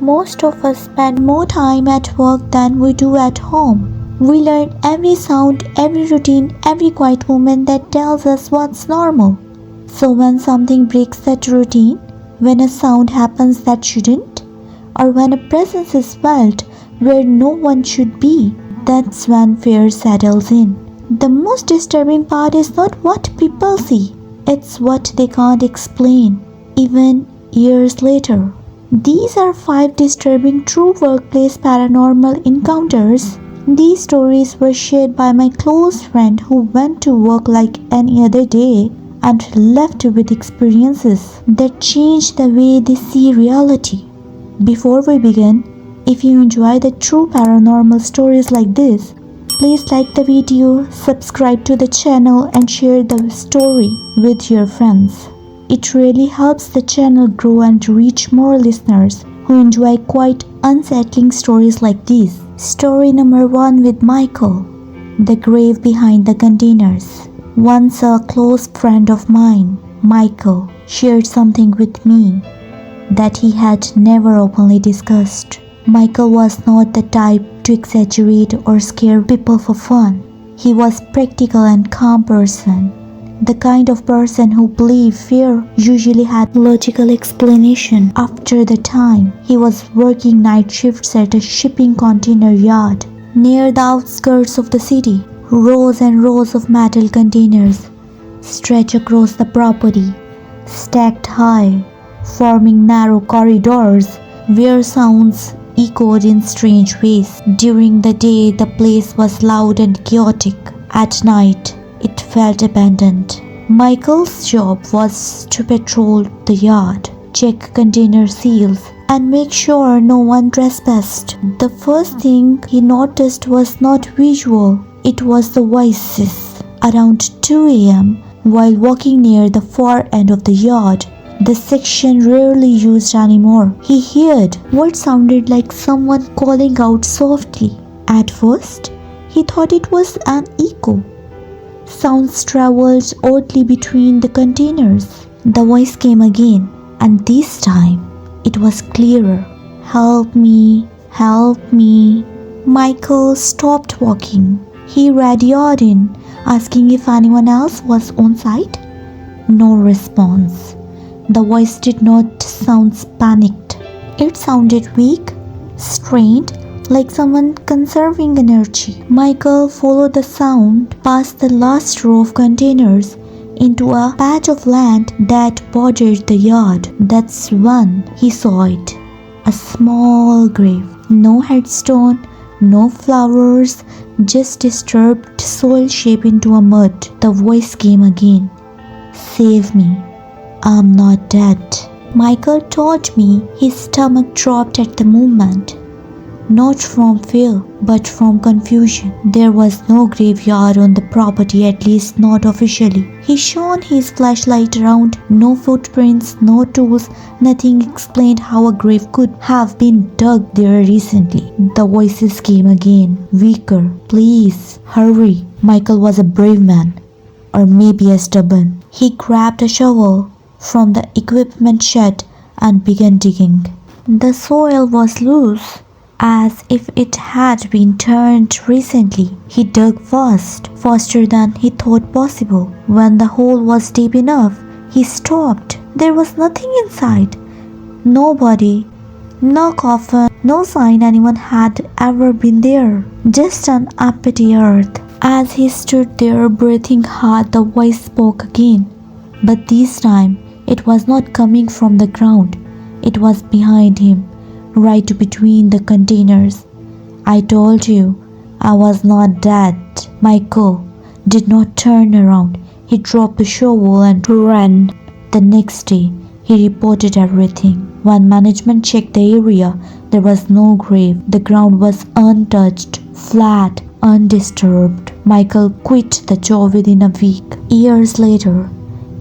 Most of us spend more time at work than we do at home. We learn every sound, every routine, every quiet moment that tells us what's normal. So when something breaks that routine, when a sound happens that shouldn't, or when a presence is felt where no one should be, that's when fear settles in. The most disturbing part is not what people see, it's what they can't explain, even years later. These are 5 disturbing true workplace paranormal encounters. These stories were shared by my close friend who went to work like any other day and left with experiences that changed the way they see reality. Before we begin, if you enjoy the true paranormal stories like this, please like the video, subscribe to the channel and share the story with your friends. It really helps the channel grow and reach more listeners who enjoy quite unsettling stories like these. Story number 1 with Michael, the grave behind the containers. Once a close friend of mine, Michael, shared something with me that he had never openly discussed. Michael was not the type to exaggerate or scare people for fun. He was practical and calm person. The kind of person who believed fear usually had logical explanation. After the time, he was working night shifts at a shipping container yard near the outskirts of the city. Rows and rows of metal containers stretch across the property, stacked high, forming narrow corridors where sounds echoed in strange ways. During the day, the place was loud and chaotic. At night, it felt abandoned. Michael's job was to patrol the yard, check container seals, and make sure no one trespassed. The first thing he noticed was not visual, it was the voices. Around 2 a.m., while walking near the far end of the yard, the section rarely used anymore, he heard what sounded like someone calling out softly. At first, he thought it was an echo. Sounds traveled oddly between the containers. The voice came again, and this time it was clearer. Help me, help me. Michael stopped walking. He radioed in, asking if anyone else was on site. No response. The voice did not sound panicked. It sounded weak, strained, like someone conserving energy. Michael followed the sound past the last row of containers into a patch of land that bordered the yard. That's when he saw it. A small grave. No headstone, no flowers, just disturbed soil shaped into a mud. The voice came again. Save me. I'm not dead. Michael told me his stomach dropped at the moment. Not from fear, but from confusion. There was no graveyard on the property, at least not officially. He shone his flashlight around. No footprints, no tools, nothing explained how a grave could have been dug there recently. The voices came again, weaker. Please, hurry. Michael was a brave man, or maybe a stubborn. He grabbed a shovel from the equipment shed and began digging. The soil was loose, as if it had been turned recently. He dug fast, faster than he thought possible. When the hole was deep enough, he stopped. There was nothing inside. Nobody, no coffin, no sign anyone had ever been there. Just an empty earth. As he stood there breathing hard, the voice spoke again. But this time, it was not coming from the ground. It was behind him, right between the containers. I told you, I was not dead. Michael did not turn around. He dropped the shovel and ran. The next day, he reported everything. When management checked the area, there was no grave. The ground was untouched, flat, undisturbed. Michael quit the job within a week. Years later,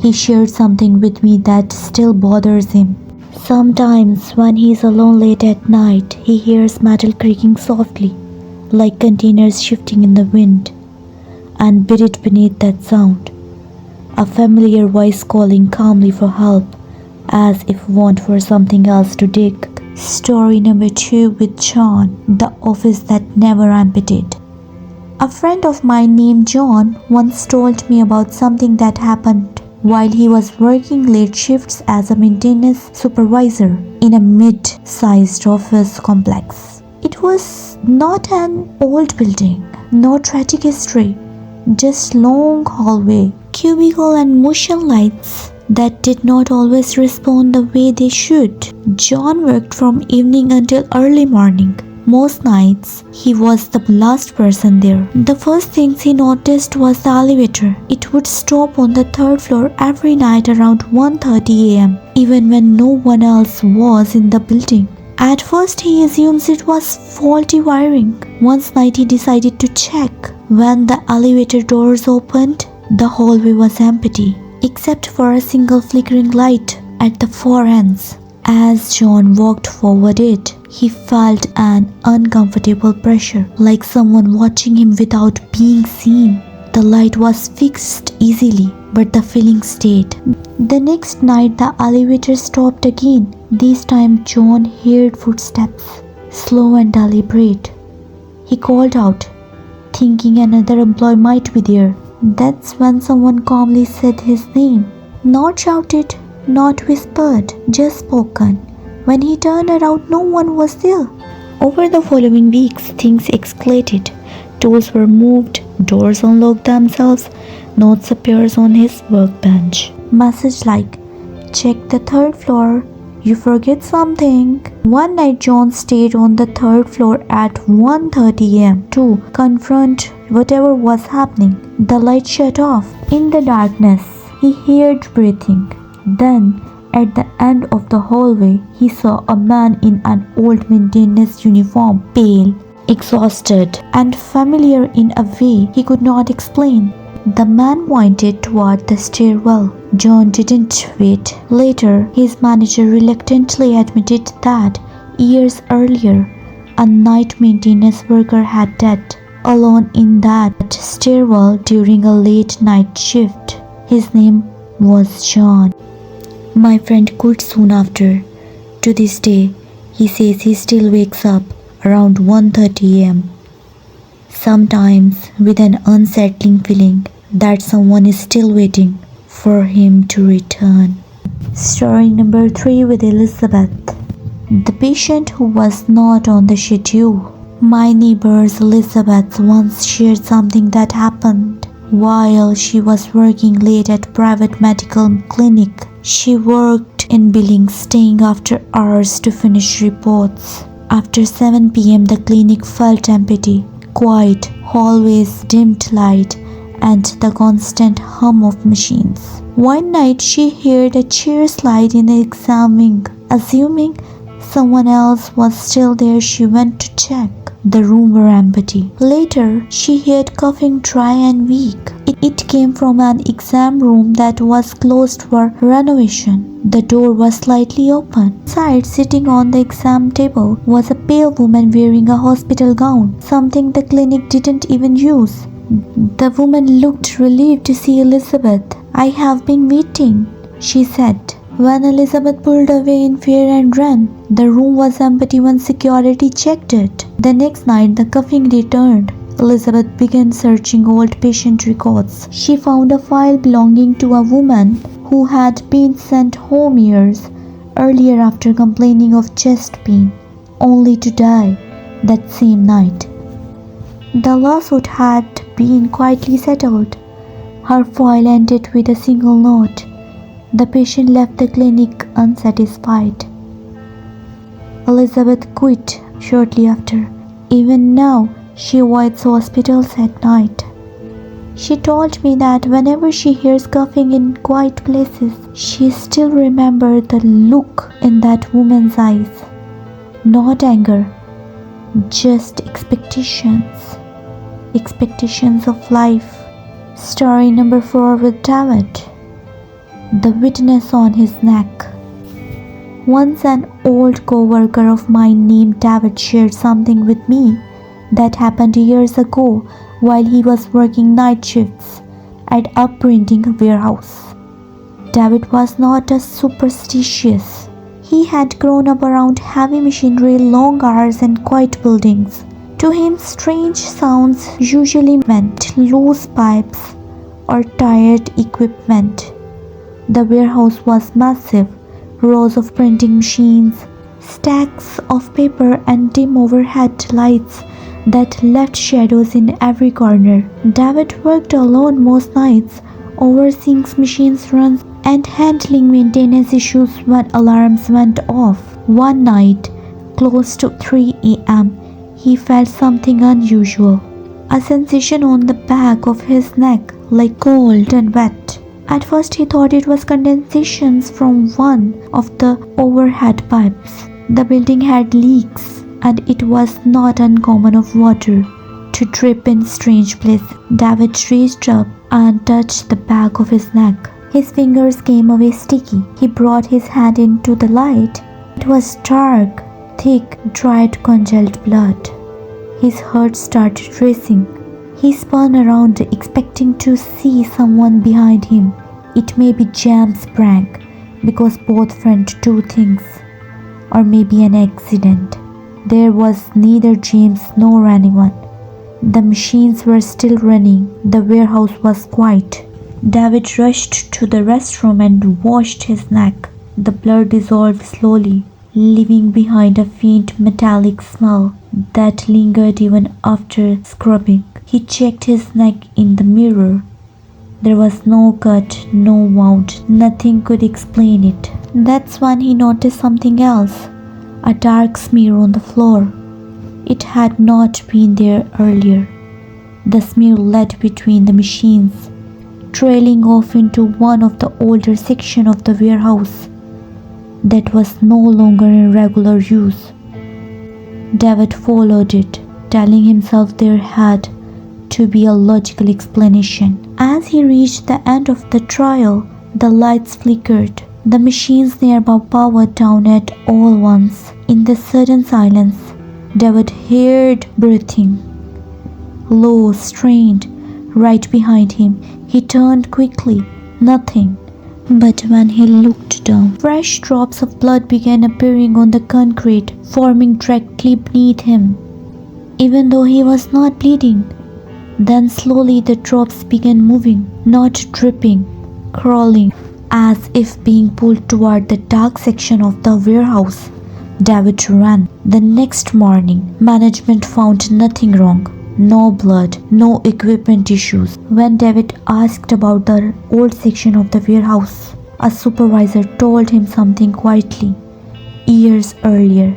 he shared something with me that still bothers him. Sometimes when he is alone late at night, he hears metal creaking softly, like containers shifting in the wind. And buried beneath that sound, a familiar voice calling calmly for help, as if want for something else to dig. Story number 2 with John, the office that never emptied. A friend of mine named John once told me about something that happened while he was working late shifts as a maintenance supervisor in a mid-sized office complex. It was not an old building, no tragic history, just long hallway, cubicle and motion lights that did not always respond the way they should. John worked from evening until early morning. Most nights, he was the last person there. The first things he noticed was the elevator. It would stop on the third floor every night around 1:30 a.m., even when no one else was in the building. At first, he assumes it was faulty wiring. One night, he decided to check. When the elevator doors opened, the hallway was empty, except for a single flickering light at the far ends. As John walked forward it, he felt an uncomfortable pressure, like someone watching him without being seen. The light was fixed easily, but the feeling stayed. The next night, the elevator stopped again. This time, John heard footsteps, slow and deliberate. He called out, thinking another employee might be there. That's when someone calmly said his name. Not shouted, not whispered, just spoken. When he turned around, no one was there. Over the following weeks, things escalated. Tools were moved, doors unlocked themselves, notes appeared on his workbench. Message like, check the third floor, you forget something. One night John stayed on the third floor at 1:30 a.m. to confront whatever was happening. The light shut off. In the darkness, he heard breathing. Then, at the end of the hallway, he saw a man in an old maintenance uniform, pale, exhausted, and familiar in a way he could not explain. The man pointed toward the stairwell. John didn't wait. Later, his manager reluctantly admitted that years earlier, a night maintenance worker had died alone in that stairwell during a late night shift. His name was John. My friend quit soon after. To this day, he says he still wakes up around 1:30 a.m. sometimes with an unsettling feeling that someone is still waiting for him to return. Story number 3 with Elizabeth, the patient who was not on the schedule. My neighbor Elizabeth once shared something that happened while she was working late at a private medical clinic. She worked in billing, staying after hours to finish reports. After 7 p.m., the clinic felt empty, quiet, hallways, dimmed light, and the constant hum of machines. One night, she heard a chair slide in the exam wing. Assuming someone else was still there, she went to check. The room was empty. Later, she heard coughing dry and weak. It came from an exam room that was closed for renovation. The door was slightly open. Inside, sitting on the exam table, was a pale woman wearing a hospital gown, something the clinic didn't even use. The woman looked relieved to see Elizabeth. "I have been waiting," she said. When Elizabeth pulled away in fear and ran, the room was empty when security checked it. The next night, the coughing returned. Elizabeth began searching old patient records. She found a file belonging to a woman who had been sent home years earlier after complaining of chest pain, only to die that same night. The lawsuit had been quietly settled. Her file ended with a single note. The patient left the clinic unsatisfied. Elizabeth quit shortly after. Even now, she avoids hospitals at night. She told me that whenever she hears coughing in quiet places, she still remembers the look in that woman's eyes. Not anger, just expectations. Expectations of life. Story number 4 with David, the witness on his neck. Once an old co-worker of mine named David shared something with me that happened years ago while he was working night shifts at a printing warehouse. David was not a superstitious. He had grown up around heavy machinery, long hours, and quiet buildings. To him, strange sounds usually meant loose pipes or tired equipment. The warehouse was massive, rows of printing machines, stacks of paper, and dim overhead lights that left shadows in every corner. David worked alone most nights, overseeing machines runs and handling maintenance issues when alarms went off. One night, close to 3 a.m., he felt something unusual. A sensation on the back of his neck, like cold and wet. At first he thought it was condensations from one of the overhead pipes. The building had leaks, and it was not uncommon of water to drip in strange places. David reached up and touched the back of his neck. His fingers came away sticky. He brought his hand into the light. It was dark, thick, dried, congealed blood. His heart started racing. He spun around, expecting to see someone behind him. It may be James' prank, because both friends do things. Or maybe an accident. There was neither James nor anyone. The machines were still running. The warehouse was quiet. David rushed to the restroom and washed his neck. The blood dissolved slowly, leaving behind a faint metallic smell that lingered even after scrubbing. He checked his neck in the mirror. There was no cut, no wound, nothing could explain it. That's when he noticed something else, a dark smear on the floor. It had not been there earlier. The smear led between the machines, trailing off into one of the older sections of the warehouse that was no longer in regular use. David followed it, telling himself there had to be a logical explanation. As he reached the end of the trial, the lights flickered. The machines nearby powered down at all once. In the sudden silence, David heard breathing, low, strained, right behind him. He turned quickly. Nothing. But when he looked down, fresh drops of blood began appearing on the concrete, forming directly beneath him, even though he was not bleeding. Then slowly the drops began moving, not dripping, crawling, as if being pulled toward the dark section of the warehouse. David ran. The next morning, management found nothing wrong. No blood, no equipment issues. When David asked about the old section of the warehouse, a supervisor told him something quietly. Years earlier,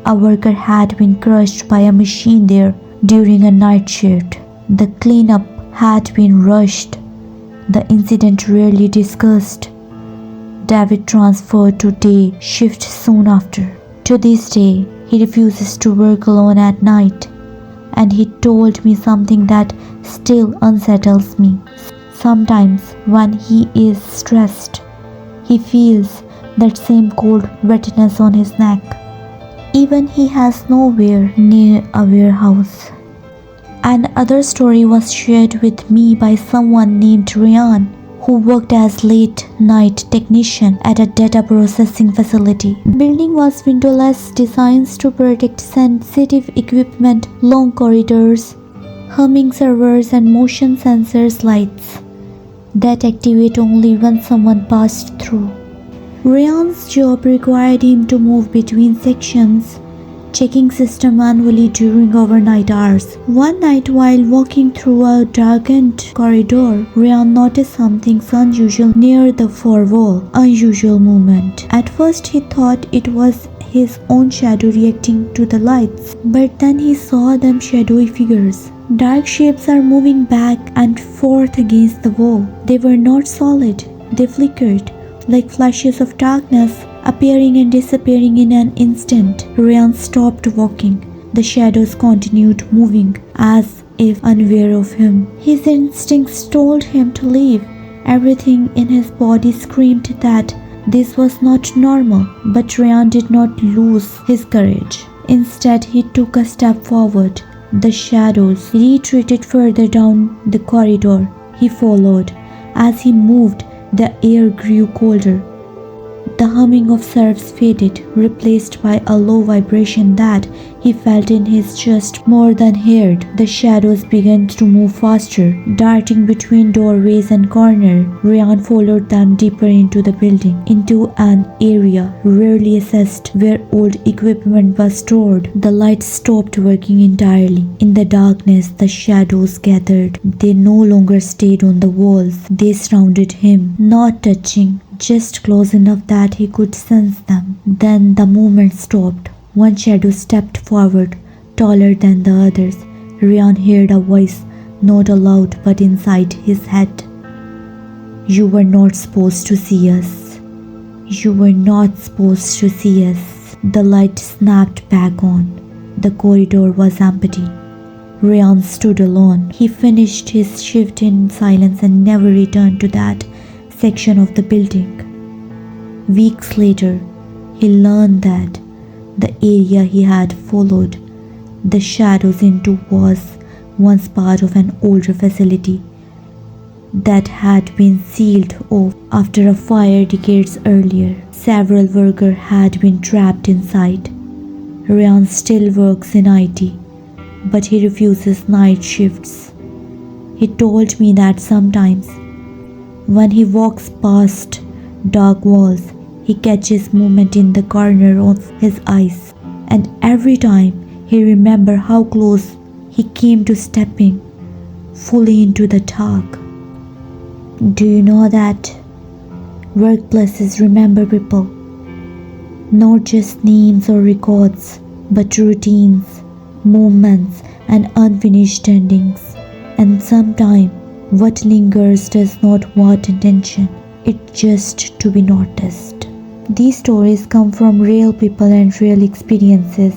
a worker had been crushed by a machine there during a night shift. The cleanup had been rushed. The incident rarely discussed. David transferred to day shift soon after. To this day, he refuses to work alone at night. And he told me something that still unsettles me. Sometimes when he is stressed, he feels that same cold wetness on his neck, even he has nowhere near a warehouse. Another story was shared with me by someone named Ryan, who worked as late-night technician at a data processing facility. The building was windowless, designed to protect sensitive equipment, long corridors, humming servers, and motion sensors lights that activate only when someone passed through. Ryan's job required him to move between sections, checking system manually during overnight hours. One night while walking through a darkened corridor, Ryan noticed something unusual near the far wall. Unusual movement. At first he thought it was his own shadow reacting to the lights, but then he saw them shadowy figures. Dark shapes are moving back and forth against the wall. They were not solid. They flickered like flashes of darkness, appearing and disappearing in an instant. Ryan stopped walking. The shadows continued moving, as if unaware of him. His instincts told him to leave. Everything in his body screamed that this was not normal, but Ryan did not lose his courage. Instead, he took a step forward. The shadows retreated further down the corridor. He followed. As he moved, the air grew colder. The humming of surfs faded, replaced by a low vibration that he felt in his chest more than heard. The shadows began to move faster, darting between doorways and corners. Ryan followed them deeper into the building, into an area rarely accessed where old equipment was stored. The lights stopped working entirely. In the darkness, the shadows gathered. They no longer stayed on the walls. They surrounded him, not touching, just close enough that he could sense them. Then the movement stopped. One shadow stepped forward, taller than the others. Ryan heard a voice, not aloud but inside his head. "You were not supposed to see us. You were not supposed to see us." The light snapped back on. The corridor was empty. Ryan stood alone. He finished his shift in silence and never returned to that section of the building. Weeks later, he learned that the area he had followed the shadows into was once part of an older facility that had been sealed off after a fire decades earlier. Several workers had been trapped inside. Ryan still works in IT, but he refuses night shifts. He told me that sometimes, when he walks past dark walls, he catches movement in the corner of his eyes, and every time he remembers how close he came to stepping fully into the dark. Do you know that workplaces remember people? Not just names or records, but routines, movements, and unfinished endings. And sometimes what lingers does not want attention, it's just to be noticed. These stories come from real people and real experiences.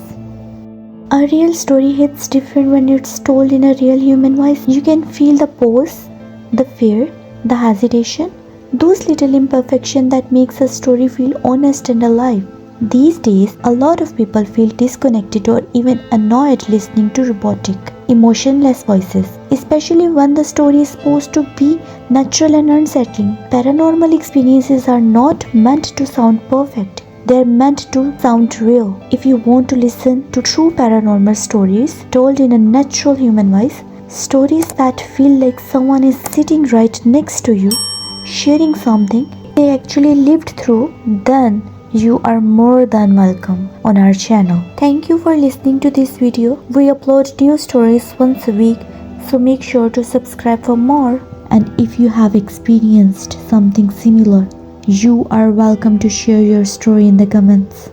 A real story hits different when it's told in a real human voice. You can feel the pause, the fear, the hesitation, those little imperfections that makes a story feel honest and alive. These days, a lot of people feel disconnected or even annoyed listening to robotic, emotionless voices, especially when the story is supposed to be natural and unsettling. Paranormal experiences are not meant to sound perfect. They're meant to sound real. If you want to listen to true paranormal stories told in a natural human voice, stories that feel like someone is sitting right next to you, sharing something they actually lived through, then you are more than welcome on our channel. Thank you for listening to this video. We upload new stories once a week, so make sure to subscribe for more. And if you have experienced something similar, you are welcome to share your story in the comments.